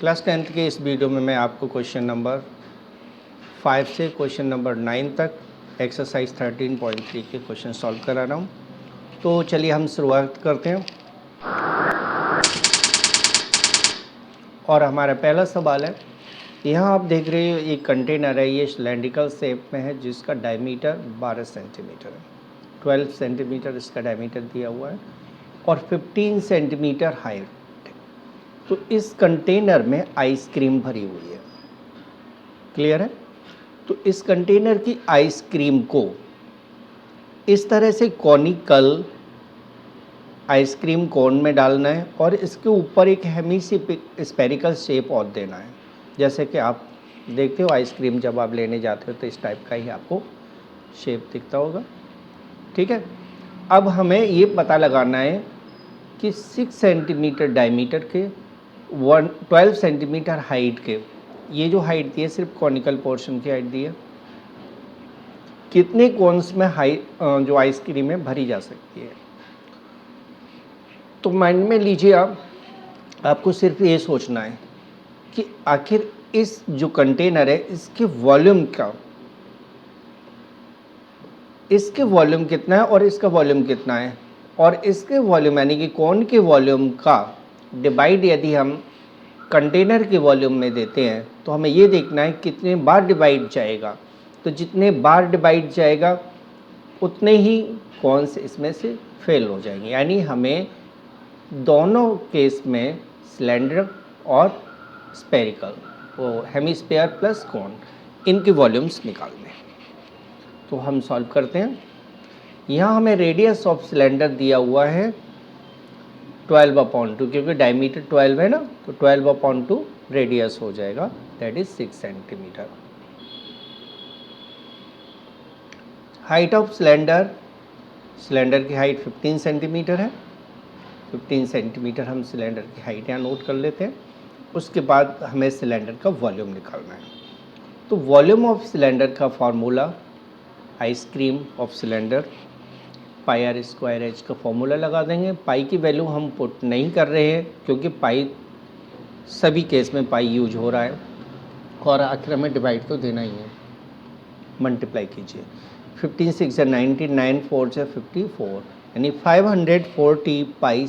Class 10th के इस video में मैं आपको क्वेश्चन नंबर 5 से क्वेश्चन नंबर 9 तक एक्सरसाइज 13.3 के क्वेश्चन सॉल्व करा रहा हूँ। तो चलिए हम शुरुआत करते हैं। और हमारा पहला सवाल है, यहाँ आप देख रहे हो एक कंटेनर है, ये सिलेंड्रिकल शेप में है जिसका डायमीटर 12 सेंटीमीटर है। 12 सेंटीमीटर इसका डायमीटर दिया हुआ है और 15 सेंटीमीटर हाइट। तो इस कंटेनर में आइसक्रीम भरी हुई है। क्लियर है? तो इस कंटेनर की आइसक्रीम को इस तरह से कॉनिकल आइसक्रीम कोन में डालना है और इसके ऊपर एक स्फेरिकल शेप और देना है। जैसे कि आप देखते हो आइसक्रीम जब आप लेने जाते हो तो इस टाइप का ही आपको शेप दिखता होगा। ठीक है, अब हमें ये पता लगाना है कि 6 सेंटीमीटर डायमीटर के 12 सेंटीमीटर हाइट के, ये जो हाइट दी है सिर्फ कॉनिकल पोर्शन की हाइट दी है, कितने कोन्स में जो आइसक्रीम है भरी जा सकती है। तो माइंड में लीजिए आपको सिर्फ ये सोचना है कि आखिर इस जो कंटेनर है इसके वॉल्यूम कितना है और इसका वॉल्यूम कितना है, और इसके वॉल्यूम यानी कि कोन के वॉल्यूम का डिवाइड यदि हम कंटेनर के वॉल्यूम में देते हैं तो हमें ये देखना है कितने बार डिवाइड जाएगा। तो जितने बार डिवाइड जाएगा उतने ही कॉन्स इसमें से फेल हो जाएंगे। यानी हमें दोनों केस में सिलेंडर और स्फेरिकल, वो हेमिस्फीयर प्लस कोन, इनके वॉल्यूम्स निकालने हैं। तो हम सॉल्व करते हैं। यहाँ हमें रेडियस ऑफ सिलेंडर दिया हुआ है 12/2, क्योंकि डायमीटर 12 है ना, तो 12/2 रेडियस हो जाएगा, that is 6 centimetre. Height of cylinder की हाइट 15 सेंटीमीटर है। 15 सेंटीमीटर हम सिलेंडर की हाइट यहाँ नोट कर लेते हैं। उसके बाद हमें सिलेंडर का वॉल्यूम निकालना है। तो वॉल्यूम ऑफ सिलेंडर का formula, ice cream of cylinder pi r square h का फॉर्मूला लगा देंगे। पाई की वैल्यू हम पुट नहीं कर रहे हैं क्योंकि पाई सभी केस में पाई यूज हो रहा है और आखिर में डिवाइड तो देना ही है। मल्टीप्लाई कीजिए, 15 6 या 90, 9 4 से 54, यानी 540 पाई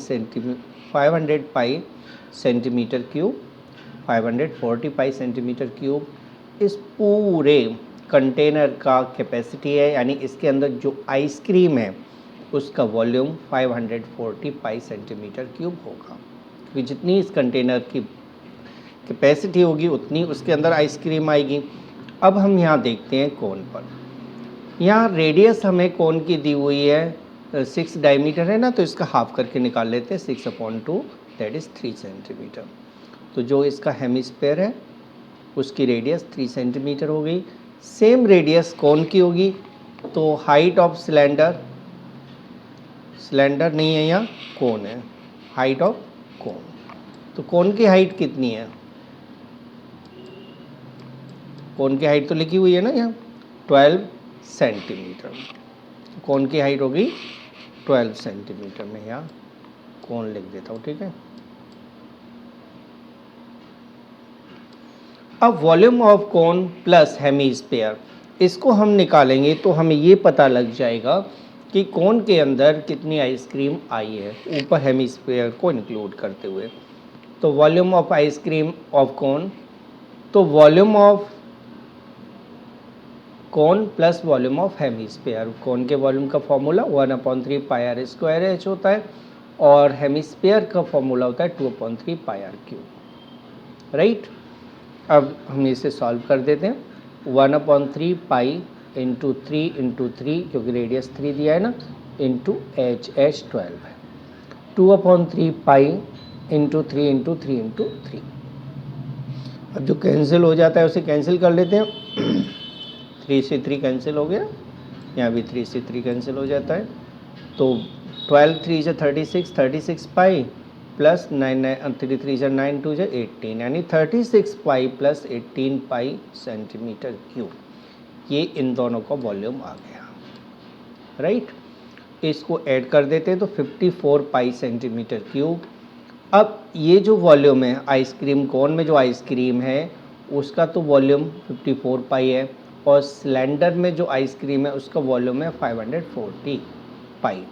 सेंटीमीटर क्यूब। 540 पाई सेंटीमीटर क्यूब इस पूरे कंटेनर का कैपेसिटी है, यानी इसके अंदर जो आइसक्रीम है उसका वॉल्यूम 540 पाई सेंटीमीटर क्यूब होगा, क्योंकि जितनी इस कंटेनर की कैपेसिटी होगी उतनी उसके अंदर आइसक्रीम आएगी। अब हम यहाँ देखते हैं कोन पर। यहाँ रेडियस हमें कोन की दी हुई है 6 डायमीटर है ना, तो इसका हाफ करके निकाल लेते हैं। 6/2 दैट इज़ 3 सेंटीमीटर। तो जो इसका हेमिस्फीयर है उसकी रेडियस 3 सेंटीमीटर हो गई। सेम रेडियस कोन की होगी, तो हाइट ऑफ सिलेंडर नहीं है यहाँ, कोन है, हाइट ऑफ कोन। तो कोन की हाइट कितनी है? कोन की हाइट तो लिखी हुई है ना यहाँ, 12 सेंटीमीटर। कोन की हाइट होगी 12 सेंटीमीटर। में यहाँ कोन लिख देता हूँ, ठीक है। अब volume of cone plus hemisphere, इसको हम निकालेंगे तो हमें ये पता लग जाएगा कि कोन के अंदर कितनी आइसक्रीम आई है, ऊपर हेमिस्फीयर को इंक्लूड करते हुए। तो volume of ice cream of cone, तो volume of cone plus volume of hemisphere. Cone के वॉल्यूम का formula 1/3 pi r square h होता है और हेमिस्फीयर का फॉर्मूला होता है 2/3 पाई आर क्यूब। राइट, अब हम इसे सॉल्व कर देते हैं। 1/3 पाई इंटू 3 क्योंकि रेडियस 3 दिया है ना, इंटू एच 12 है। 2/3 पाई इंटू 3 इंटू 3 इंटू 3। अब जो कैंसिल हो जाता है उसे कैंसिल कर लेते हैं। 3 से 3 कैंसिल हो गया, यहाँ भी 3 से 3 कैंसिल हो जाता है। तो 12 3 से 36 पाई प्लस 3 3 से 9 2 से 18, यानी 36 पाई प्लस 18 पाई सेंटीमीटर क्यूब। ये इन दोनों का वॉल्यूम आ गया। राइट, इसको ऐड कर देते हैं तो 54 पाई सेंटीमीटर क्यूब अब ये जो वॉल्यूम है आइसक्रीम कोन में जो आइसक्रीम है उसका तो वॉल्यूम 54 पाई है, और सिलेंडर में जो आइसक्रीम है उसका वॉल्यूम है 540 पाई।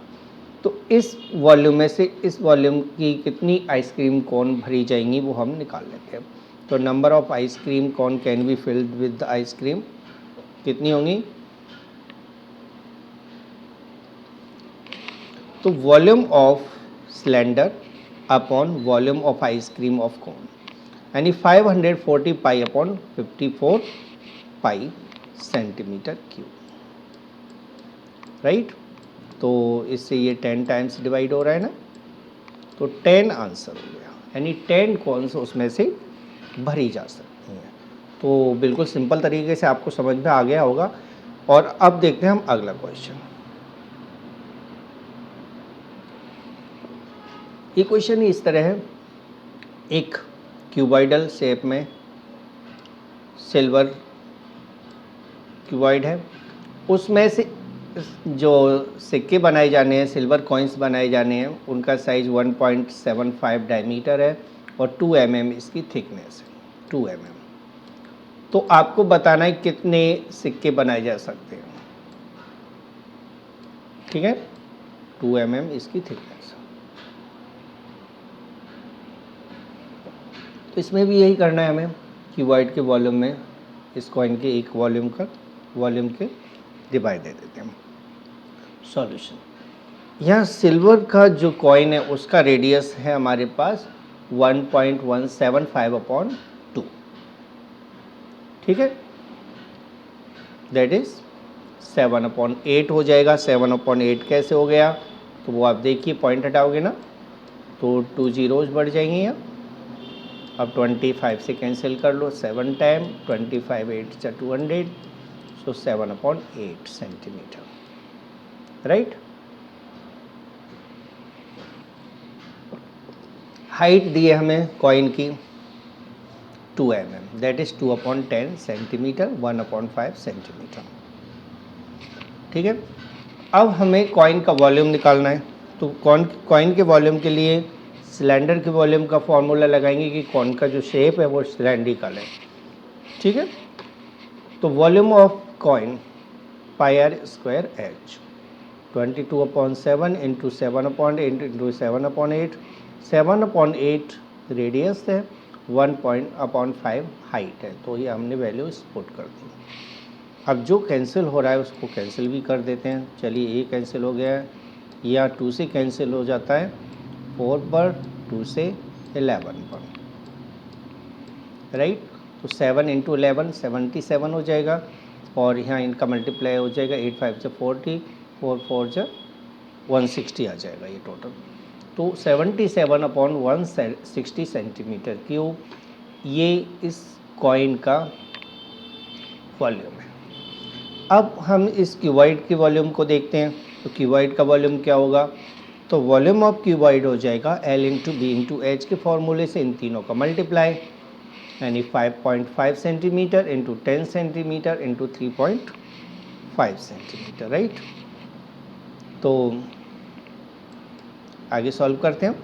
तो इस वॉल्यूम में से इस वॉल्यूम की कितनी आइसक्रीम कोन भरी जाएंगी वो हम निकाल लेते हैं। तो number of ice cream cone can be filled with ice cream कितनी होंगी? तो volume of cylinder upon volume of ice cream of कोन, यानी 540 पाई अपॉन 54 पाई सेंटीमीटर क्यूब, राइट। तो इससे ये 10 टाइम्स डिवाइड हो रहा है ना, तो 10 आंसर हो गया, यानी 10 कॉन्स उसमें से भरी जा सकती हैं। तो बिल्कुल सिंपल तरीके से आपको समझ में आ गया होगा। और अब देखते हैं हम अगला क्वेश्चन। ये क्वेश्चन इस तरह है, एक क्यूबॉइडल शेप में सिल्वर क्यूबॉइड है, उसमें से जो सिक्के बनाए जाने हैं, सिल्वर कॉइन्स बनाए जाने हैं, उनका साइज़ 1.75 डायमीटर है और 2 mm इसकी थिकनेस है, 2 mm। तो आपको बताना है कितने सिक्के बनाए जा सकते हैं, ठीक है। 2 mm इसकी थिकनेस। तो इसमें भी यही करना है हमें, क्यूबॉइड के वॉल्यूम में इस कॉइन के एक वॉल्यूम के डिवाइड दे देते हैं। सॉल्यूशन, यहाँ सिल्वर का जो कॉइन है उसका रेडियस है हमारे पास 1.175/2, ठीक है, दैट इज 7/8 हो जाएगा। 7/8 कैसे हो गया? तो वो आप देखिए, पॉइंट हटाओगे ना तो 2 जीरोज बढ़ जाएंगे यहाँ। अब 25 से कैंसिल कर लो, 7 टाइम 25 8 × 200, सो 7/8 सेंटीमीटर, राइट। हाइट दी है हमें कॉइन की 2 mm, that is 2/10 centimetre, 1/5 centimetre, ठीक है। अब हमें कॉइन का वॉल्यूम निकालना है। तो कॉइन के वॉल्यूम के लिए सिलेंडर के वॉल्यूम का फॉर्मूला लगाएंगे कि कॉइन का जो शेप है वो सिलेंड्रिकल है, ठीक है। तो volume of coin πr² h, 22/7 × 7/8 × 7/8, 7/8 radius है, 1/5 हाइट है। तो ये हमने वैल्यूज पुट कर दी। अब जो कैंसिल हो रहा है उसको कैंसिल भी कर देते हैं। चलिए, ये कैंसिल हो गया है, या 2 से कैंसिल हो जाता है, 4 पर, 2 से 11 पर, राइट। तो 7 × 11 77 हो जाएगा, और यहाँ इनका मल्टीप्लाई हो जाएगा, 8 5 × 40, 4 4 × 160 आ जाएगा ये टोटल। तो 77/160 सेंटीमीटर क्यूब ये इस कॉइन का वॉल्यूम है। अब हम इस क्यूबॉइड के वॉल्यूम को देखते हैं। तो क्यूबॉइड का वॉल्यूम क्या होगा? तो वॉल्यूम ऑफ क्यूबॉइड हो जाएगा L × B × H के फॉर्मूले से इन तीनों का मल्टीप्लाई, यानी 5.5 सेंटीमीटर × 10 सेंटीमीटर × 3.5 सेंटीमीटर, राइट। तो आगे सॉल्व करते हैं।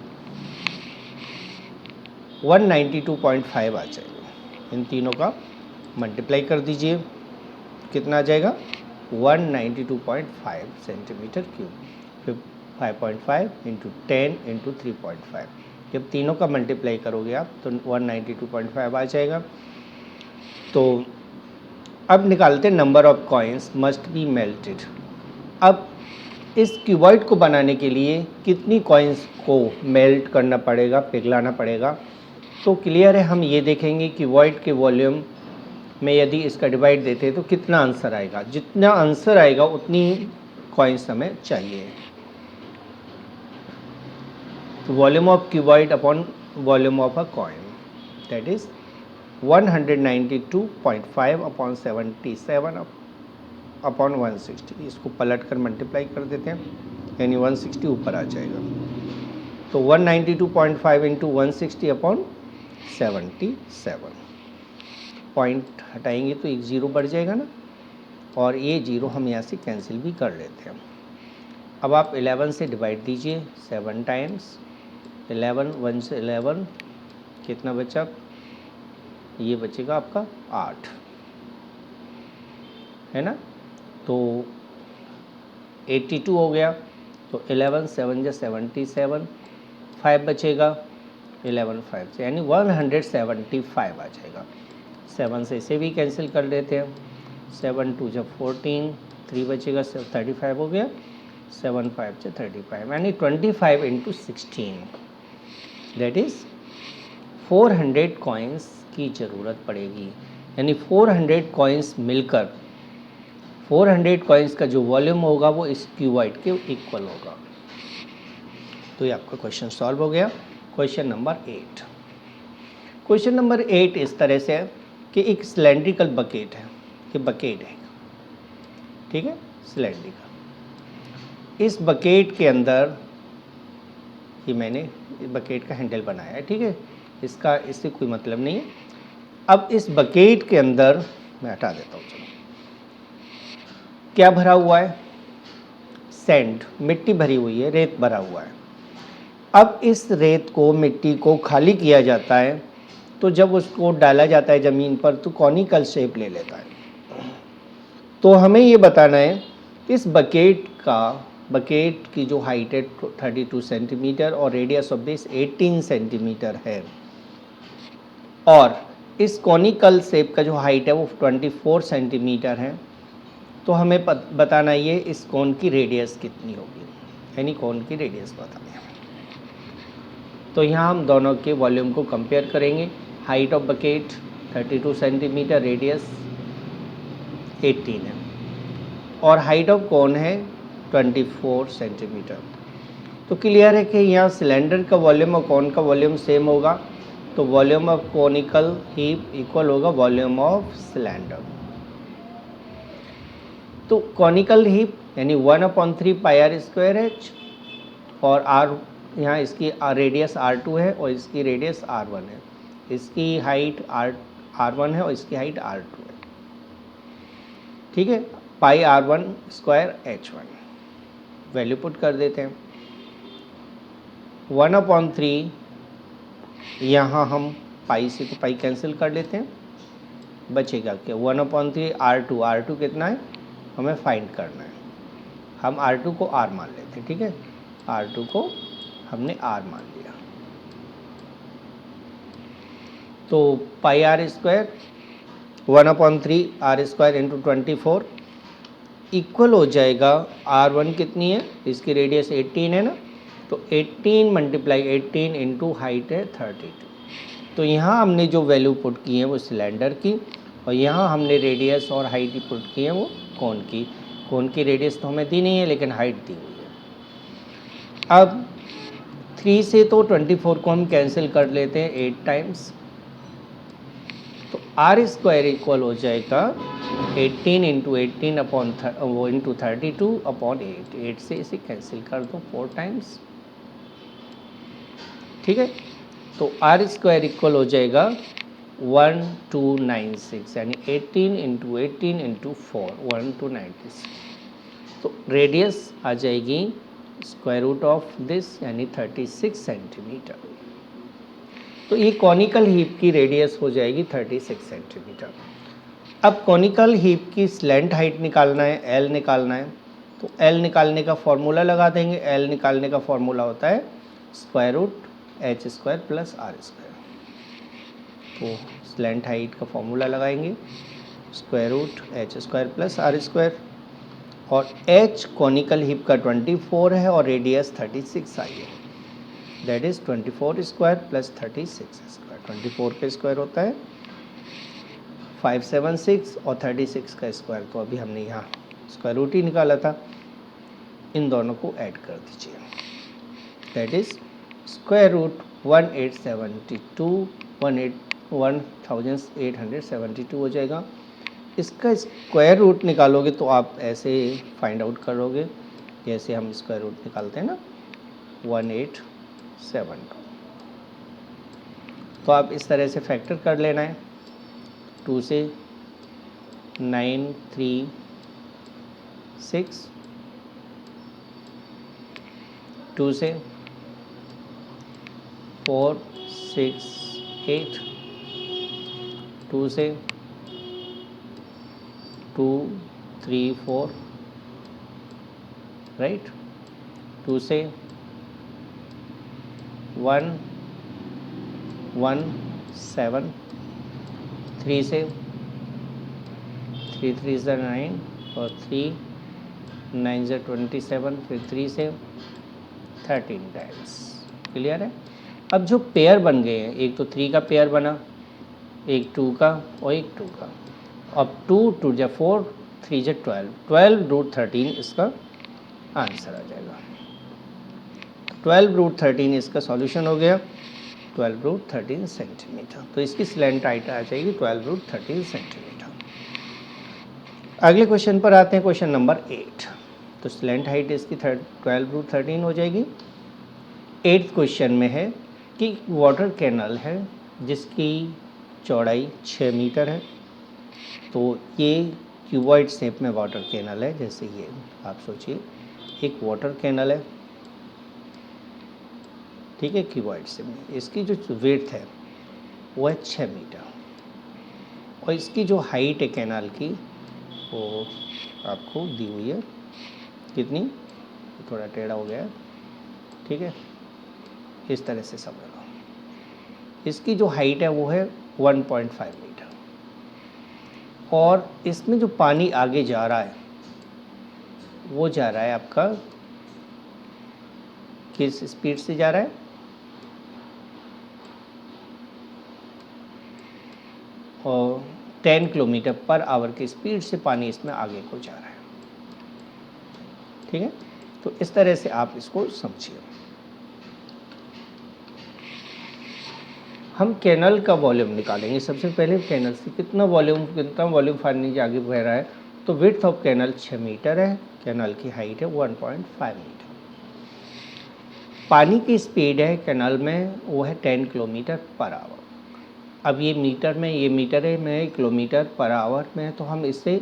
192.5 आ जाएगा, इन तीनों का मल्टीप्लाई कर दीजिए, कितना आ जाएगा? 192.5 सेंटीमीटर क्यूब, 5.5 × 10 × 3.5। जब तीनों का मल्टीप्लाई करोगे आप तो 192.5 आ जाएगा। तो अब निकालते हैं number of coins must be melted. अब इस क्यूबॉइड को बनाने के लिए कितनी कॉइन्स को मेल्ट करना पड़ेगा, पिघलाना पड़ेगा? तो क्लियर है, हम ये देखेंगे क्यूबॉइड के वॉल्यूम में यदि इसका डिवाइड देते हैं तो कितना आंसर आएगा। जितना आंसर आएगा उतनी कॉइन्स हमें चाहिए। Volume of cuboid upon volume of a coin, that is 192.5/77/160। इसको पलट कर मल्टीप्लाई कर देते हैं, यानी 160 ऊपर आ जाएगा। तो 192.5 × 160/77। पॉइंट हटाएंगे तो एक ज़ीरो बढ़ जाएगा ना, और ये ज़ीरो हम यहाँ से कैंसिल भी कर लेते हैं। अब आप 11 से डिवाइड दीजिए, 7 टाइम्स 11, 1 से 11 कितना बचा, ये बचेगा आपका 8, है ना। तो 82 हो गया, तो 11 7 जा 77, 5 बचेगा 11 5 से, यानी 175 आ जाएगा। 7 से इसे भी कैंसिल कर देते हैं, 7 2 जब 14, 3 बचेगा 35 हो गया, 7 5 से 35, यानी 25 इंटू 16, दैट इज़ 400 कॉइन्स की ज़रूरत पड़ेगी। यानी 400 कॉइन्स मिलकर 400 कॉइन्स का जो वॉल्यूम होगा वो इस क्यूबॉइड के इक्वल होगा। तो ये आपका क्वेश्चन सॉल्व हो गया। Question number 8। क्वेश्चन नंबर 8 इस तरह से है कि एक सिलेंड्रिकल बकेट है, ये बकेट है, ठीक है, सिलेंड्रिकल। इस बकेट के अंदर ये मैंने बकेट का हैंडल बनाया है, ठीक है, इससे कोई मतलब नहीं है। अब इस बकेट के अंदर मैं हटा देता हूँ, चलो, क्या भरा हुआ है, सैंड, मिट्टी भरी हुई है, रेत भरा हुआ है। अब इस रेत को, मिट्टी को खाली किया जाता है, तो जब उसको डाला जाता है ज़मीन पर तो कॉनिकल शेप ले लेता है। तो हमें ये बताना है इस बकेट की जो हाइट है 32 सेंटीमीटर और रेडियस ऑफ दिस 18 सेंटीमीटर है, और इस कॉनिकल शेप का जो हाइट है वो 24 सेंटीमीटर है। तो हमें बताना ये इस कोन की रेडियस कितनी होगी, यानी कोन की रेडियस बतानी है। तो यहाँ हम दोनों के वॉल्यूम को कंपेयर करेंगे। Height of bucket 32 centimetre, radius 18 है, और हाइट ऑफ कोन है 24 सेंटीमीटर। तो क्लियर है कि यहाँ सिलेंडर का वॉल्यूम और कोन का वॉल्यूम सेम होगा, तो volume of conical heap equal होगा वॉल्यूम ऑफ सिलेंडर। तो कॉनिकल हीप यानी 1/3 पाई आर स्क्वायर एच, और आर यहाँ इसकी रेडियस R2 है और इसकी रेडियस R1 है, इसकी हाइट R1 है और इसकी हाइट R2 है, ठीक है। पाई R1 square H1 value put कर देते हैं। 1/3 यहाँ हम पाई से तो पाई कैंसिल कर लेते हैं, बचेगा क्या, 1/3 R2 कितना है हमें फाइंड करना है। हम R2 को R मान लेते हैं, ठीक है, R2 को हमने R मान लिया। तो pi r square 1/3 R square into 24 equal हो जाएगा R1 कितनी है, इसकी रेडियस 18 है ना, तो 18 मल्टीप्लाई 18 इंटू हाइट है 32। तो यहाँ हमने जो वैल्यू पुट की है वो सिलेंडर की, और यहाँ हमने रेडियस और हाइट पुट की है वो कोन की। कोन की रेडियस तो हमें दी नहीं है लेकिन हाइट दी हुई है। अब 3 से तो 24 को हम कैंसिल कर लेते हैं 8 टाइम्स, तो R स्क्वायर इक्वल हो जाएगा 18 इंटू 18 अपॉन वो इंटू 32 अपॉन 8 से इसे कैंसिल कर दो 4 टाइम्स, ठीक है। तो R स्क्वायर इक्वल हो जाएगा 1296, यानी 18 इंटू 18 इंटू 4 1296। तो रेडियस आ जाएगी स्क्वायर रूट ऑफ दिस यानी 36 सेंटीमीटर। तो ये कॉनिकल हीप की रेडियस हो जाएगी 36 सेंटीमीटर। अब कॉनिकल हीप की स्लैंट हाइट निकालना है, एल निकालना है, तो एल निकालने का फॉर्मूला लगा देंगे। एल निकालने का फॉर्मूला होता है square root h square plus r square. तो स्लैंट हाइट का फॉर्मूला लगाएंगे square root h square plus r square, और एच कॉनिकल हीप का 24 है और रेडियस 36 आई है, that is 24 square plus 36 square. 24 का स्क्वायर होता है 576 और 36 का स्क्वायर तो अभी हमने यहाँ स्क्वायर रूट ही निकाला था, इन दोनों को ऐड कर दीजिए, दैट इज़ स्क्वायर रूट 1872 हो जाएगा। इसका स्क्वायर रूट निकालोगे तो आप ऐसे फाइंड आउट करोगे जैसे हम स्क्वायर रूट निकालते हैं ना 1872। तो आप इस तरह से फैक्टर कर लेना है, 2 से 9 3 6, 2 से 4 6 8, 2 से 2 3 4, राइट, 2 से 1 1 7, 3 से 3 3 से 9 और 3 9 से 27, फिर 3 से 13 टाइम्स। क्लियर है। अब जो पेयर बन गए हैं, एक तो 3 का पेयर बना, एक 2 का और एक 2 का। अब 2 2 जा 4, 3 जा 12 इसका आंसर आ जाएगा। 12√13 इसका सॉल्यूशन हो गया, 12√13 सेंटीमीटर। तो इसकी स्लैंट हाइट आ जाएगी 12√13 सेंटीमीटर। अगले क्वेश्चन पर आते हैं, क्वेश्चन नंबर 8। तो स्लैंट हाइट इसकी 12√13 हो जाएगी। 8th क्वेश्चन में है कि वाटर कैनल है जिसकी चौड़ाई 6 मीटर है। तो ये क्यूबॉइड शेप में वाटर कैनल है। जैसे ये आप सोचिए एक वाटर कैनल है, ठीक है, क्यूबॉइड शेप में। इसकी जो विड्थ है वो है 6 मीटर और इसकी जो हाइट है कैनाल की वो आपको दी हुई है, कितनी, थोड़ा टेढ़ा हो गया है, ठीक है, इस तरह से समझ लो। इसकी जो हाइट है वो है 1.5 मीटर और इसमें जो पानी आगे जा रहा है वो जा रहा है आपका किस स्पीड से जा रहा है, और 10 किलोमीटर पर आवर की स्पीड से पानी इसमें आगे को जा रहा है। ठीक है, तो इस तरह से आप इसको समझिए। हम कैनल का वॉल्यूम निकालेंगे। सबसे पहले कैनल से कितना वॉल्यूम पानी आगे बह रहा है। तो विड्थ ऑफ कैनल 6 मीटर है, कैनल की हाइट है 1.5 मीटर। पानी की स्पीड है कैनल में वो है 10 किलोमीटर पर आवर। अब ये मीटर में, ये मीटर है में, किलोमीटर पर आवर में है, तो हम इसे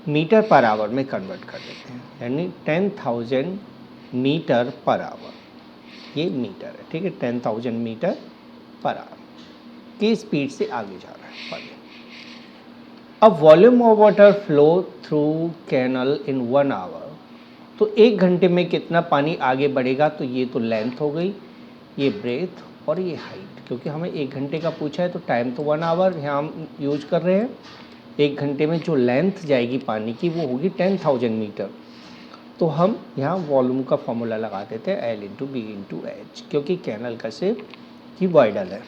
मीटर पर आवर में कन्वर्ट कर देते हैं, यानी 10,000 मीटर पर आवर। ये मीटर है, ठीक है, 10,000 मीटर पर आवर की स्पीड से आगे जा रहा है पानी। अब volume of water flow through canal in 1 hour. तो 1 घंटे में कितना पानी आगे बढ़ेगा। तो ये तो लेंथ हो गई, ये ब्रेथ और ये हाइट। क्योंकि हमें 1 घंटे का पूछा है तो टाइम तो 1 आवर यहाँ हम यूज कर रहे हैं। 1 घंटे में जो लेंथ जाएगी पानी की वो होगी 10,000 मीटर। तो हम यहाँ वॉल्यूम का फॉर्मूला लगा देते हैं L/B/H, क्योंकि कैनल का शेप क्यूबॉइडल है।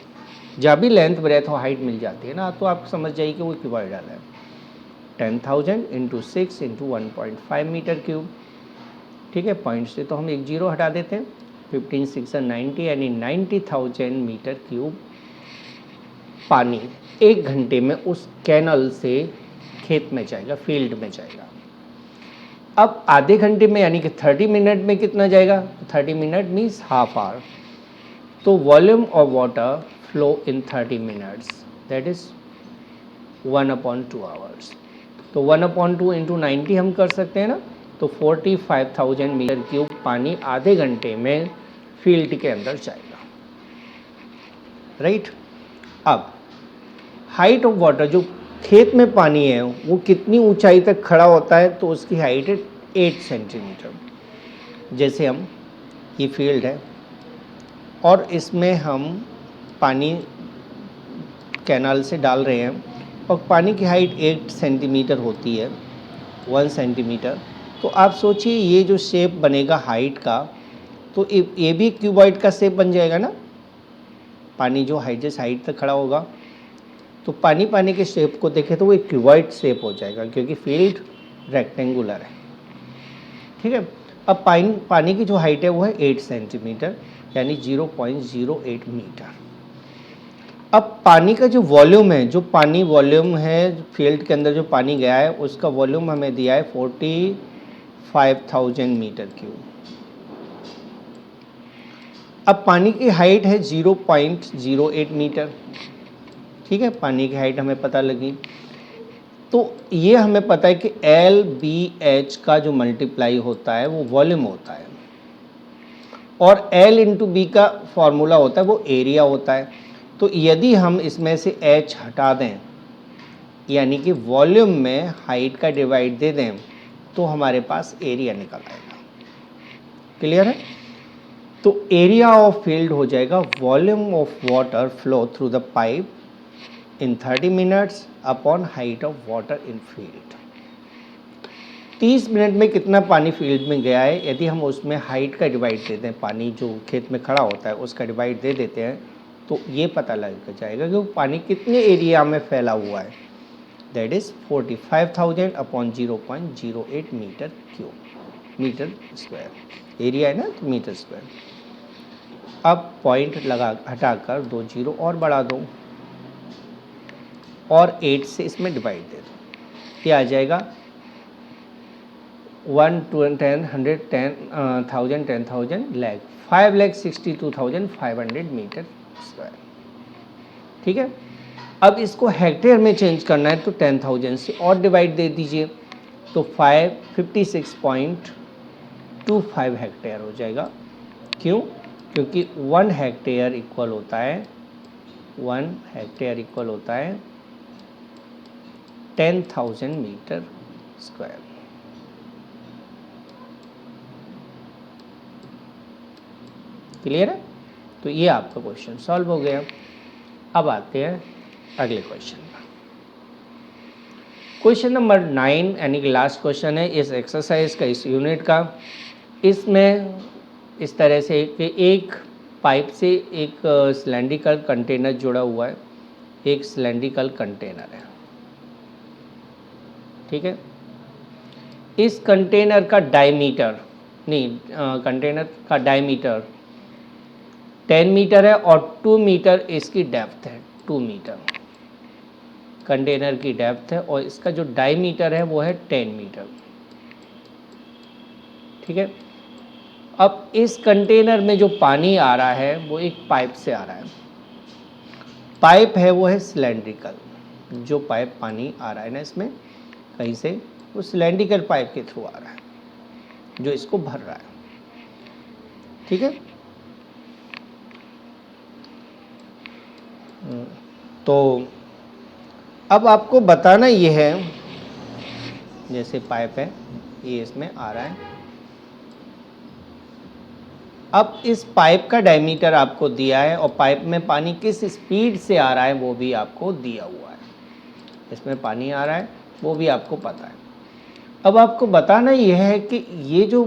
जब भी लेंथ ब्रेथ और हाइट मिल जाती है ना, तो आप समझ जाइए कि वो क्यूबॉइडल है। 10,000 × 6 × 1.5 मीटर क्यूब। ठीक है, पॉइंट से तो हम एक जीरो हटा देते हैं। 15 6 90, यानी 90,000 मीटर क्यूब पानी 1 घंटे में उस कैनल से खेत में जाएगा, फील्ड में जाएगा। अब आधे घंटे में यानी कि 30 मिनट में कितना जाएगा। 30 मिनट मीन्स हाफ आवर। तो volume of water flow in 30 minutes, that is 1/2 hours. तो 1/2 × 90 हम कर सकते हैं ना। तो 45,000 मीटर क्यूब पानी आधे घंटे में फील्ड के अंदर जाएगा, राइट। अब हाइट ऑफ वाटर, जो खेत में पानी है वो कितनी ऊंचाई तक खड़ा होता है। तो उसकी हाइट है 8 सेंटीमीटर। जैसे हम, ये फील्ड है और इसमें हम पानी कैनाल से डाल रहे हैं और पानी की हाइट 8 सेंटीमीटर होती है, 1 सेंटीमीटर। तो आप सोचिए ये जो शेप बनेगा हाइट का, तो ये भी क्यूबॉइड का शेप बन जाएगा ना। पानी जो जिस हाइट तक खड़ा होगा, तो पानी के शेप को देखें तो वो एक क्यूबॉइड शेप हो जाएगा, क्योंकि फील्ड रेक्टेंगुलर है। ठीक है, अब पानी की जो हाइट है वो है 8 सेंटीमीटर, यानी 0.08 मीटर। अब पानी का जो वॉल्यूम है, जो पानी वॉल्यूम है फील्ड के अंदर जो पानी गया है, उसका वॉल्यूम हमें दिया है 45,000 मीटर क्यूब। अब पानी की हाइट है 0.08 मीटर। ठीक है, पानी की हाइट हमें पता लगी। तो ये हमें पता है कि L/B/H का जो मल्टीप्लाई होता है वो वॉल्यूम होता है, और L इंटू बी का फॉर्मूला होता है वो एरिया होता है। तो यदि हम इसमें से H हटा दें, यानी कि वॉल्यूम में हाइट का डिवाइड दे दें, तो हमारे पास एरिया निकल आएगा। क्लियर है? तो एरिया ऑफ फील्ड हो जाएगा volume of water flow through the pipe in 30 minutes upon height of water in field. 30 minute में कितना पानी फील्ड में गया है, यदि हम उसमें हाइट का डिवाइड दे दें, पानी जो खेत में खड़ा होता है उसका डिवाइड दे देते हैं, तो ये पता लग जाएगा कि वो पानी कितने एरिया में फैला हुआ है। That is 45,000 upon 0.08 metre cube, metre square area है ना, तो मीटर स्क्वायर। अब पॉइंट लगा हटाकर 2 जीरो और बढ़ा दो और 8 से इसमें डिवाइड दे दो, ये आ जाएगा 1 10 100 10,000 10,000 लैख 5,62,500 मीटर स्क्वायर। ठीक है, अब इसको हेक्टेयर में चेंज करना है तो 10,000 से और डिवाइड दे दीजिए, तो 56.25 हेक्टेयर हो जाएगा। क्यों? क्योंकि 1 हेक्टेयर इक्वल होता है 10,000 मीटर स्क्वायर। क्लियर है? तो ये आपका क्वेश्चन सॉल्व हो गया। अब आते हैं अगले क्वेश्चन में। क्वेश्चन नंबर 9 यानी कि लास्ट क्वेश्चन है इस एक्सरसाइज का, इस यूनिट का। इसमें इस तरह से कि एक पाइप से एक सिलेंड्रिकल कंटेनर जुड़ा हुआ है, एक सिलेंड्रिकल कंटेनर है। ठीक है, इस कंटेनर का डायमीटर कंटेनर का डायमीटर 10 मीटर है और 2 मीटर इसकी डेप्थ है। 2 मीटर कंटेनर की डेप्थ है और इसका जो डायमीटर है वो है 10 मीटर। ठीक है, अब इस कंटेनर में जो पानी आ रहा है वो एक पाइप से आ रहा है। पाइप है वो है सिलेंड्रिकल, जो पाइप पानी आ रहा है ना इसमें कहीं से, वो सिलेंड्रिकल पाइप के थ्रू आ रहा है जो इसको भर रहा है। ठीक है, तो अब आपको बताना ये है, जैसे पाइप है ये इसमें आ रहा है, अब इस पाइप का डायमीटर आपको दिया है और पाइप में पानी किस स्पीड से आ रहा है वो भी आपको दिया हुआ है। इसमें पानी आ रहा है वो भी आपको पता है। अब आपको बताना यह है कि ये जो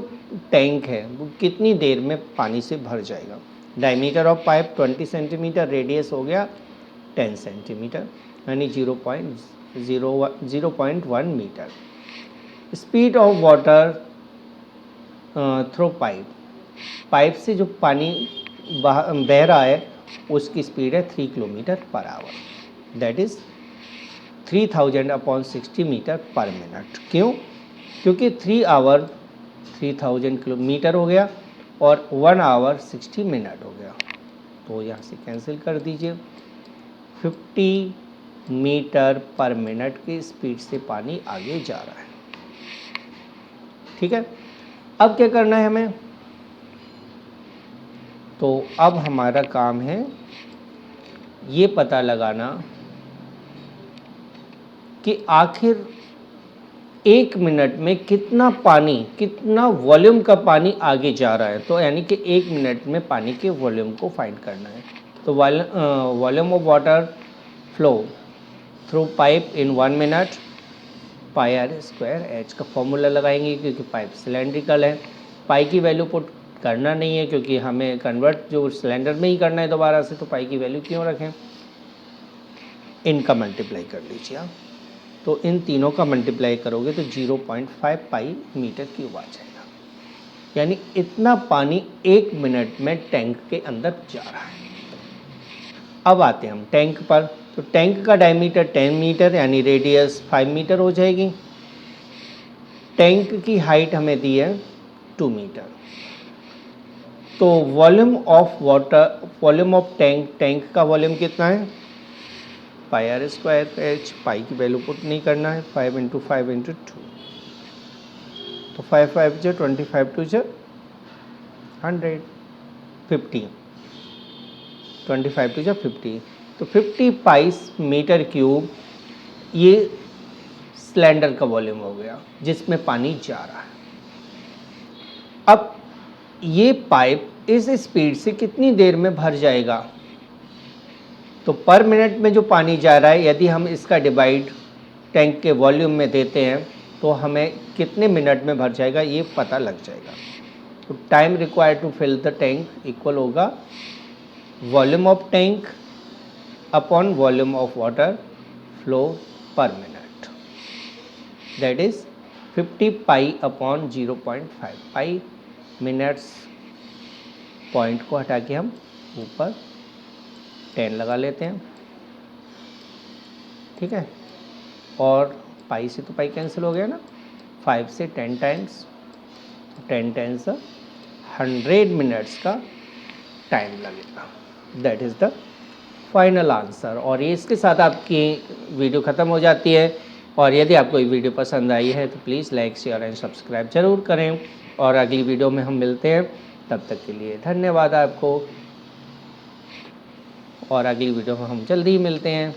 टैंक है वो कितनी देर में पानी से भर जाएगा। Diameter of pipe 20 centimetre, radius हो गया 10 सेंटीमीटर यानी 0.1 metre. Speed of water through pipe, pipe से जो पानी बह रहा है उसकी स्पीड है 3 kilometre per hour. That is 3000 upon 60 metre per minute. क्यों? क्योंकि 3 आवर 3000 किलोमीटर हो गया और 1 आवर 60 मिनट हो गया, तो यहाँ से कैंसिल कर दीजिए। 50 मीटर पर मिनट की स्पीड से पानी आगे जा रहा है। ठीक है, अब क्या करना है हमें, तो अब हमारा काम है ये पता लगाना कि आखिर 1 मिनट में कितना पानी, कितना वॉल्यूम का पानी आगे जा रहा है। तो यानी कि 1 मिनट में पानी के वॉल्यूम को फाइंड करना है। तो volume of water flow through pipe in 1 minute, pi r square. H का फॉर्मूला लगाएंगे क्योंकि पाइप सिलेंड्रिकल है। पाई की वैल्यू पुट करना नहीं है क्योंकि हमें कन्वर्ट जो सिलेंडर में ही करना है दोबारा से, तो पाई की वैल्यू क्यों रखें। इनका मल्टीप्लाई कर लीजिए आप, तो इन तीनों का मल्टीप्लाई करोगे तो 0.5 पाई मीटर क्यूब आ जाएगा। यानी इतना पानी 1 मिनट में टैंक के अंदर जा रहा है। अब आते हैं हम टैंक पर। तो टैंक का डायमीटर 10 मीटर यानी रेडियस 5 मीटर हो जाएगी। टैंक की हाइट हमें दी है 2 मीटर। तो volume of water, volume of tank, tank का वॉल्यूम कितना है, पाई आर स्क्वायर एच। पाई की वैल्यू पुट नहीं करना है, 5 × 5 × 2, तो 5 5 जो 25 2 जो 100। 50, 25 टू जा 50, तो 50 पाइस मीटर क्यूब ये सिलेंडर का वॉल्यूम हो गया जिसमें पानी जा रहा है। अब ये पाइप इस स्पीड से कितनी देर में भर जाएगा? तो पर मिनट में जो पानी जा रहा है यदि हम इसका डिवाइड टैंक के वॉल्यूम में देते हैं तो हमें कितने मिनट में भर जाएगा ये पता लग जाएगा। तो time required to fill the tank equal होगा volume of tank upon volume of water flow per minute, that is 50 pi upon 0.5 pi minutes. Point को हटा के हम ऊपर 10 लगा लेते हैं, ठीक है। और पाई से तो पाई कैंसिल हो गया ना, 5 से 10 टाइम्स, 10 टाइम्स 100 मिनट्स का टाइम लगेगा, that is the final answer. और ये इसके साथ आपकी वीडियो ख़त्म हो जाती है। और यदि आपको ये वीडियो पसंद आई है तो please like share and subscribe ज़रूर करें। और अगली वीडियो में हम मिलते हैं, तब तक के लिए धन्यवाद आपको। और अगली वीडियो में हम जल्दी ही मिलते हैं।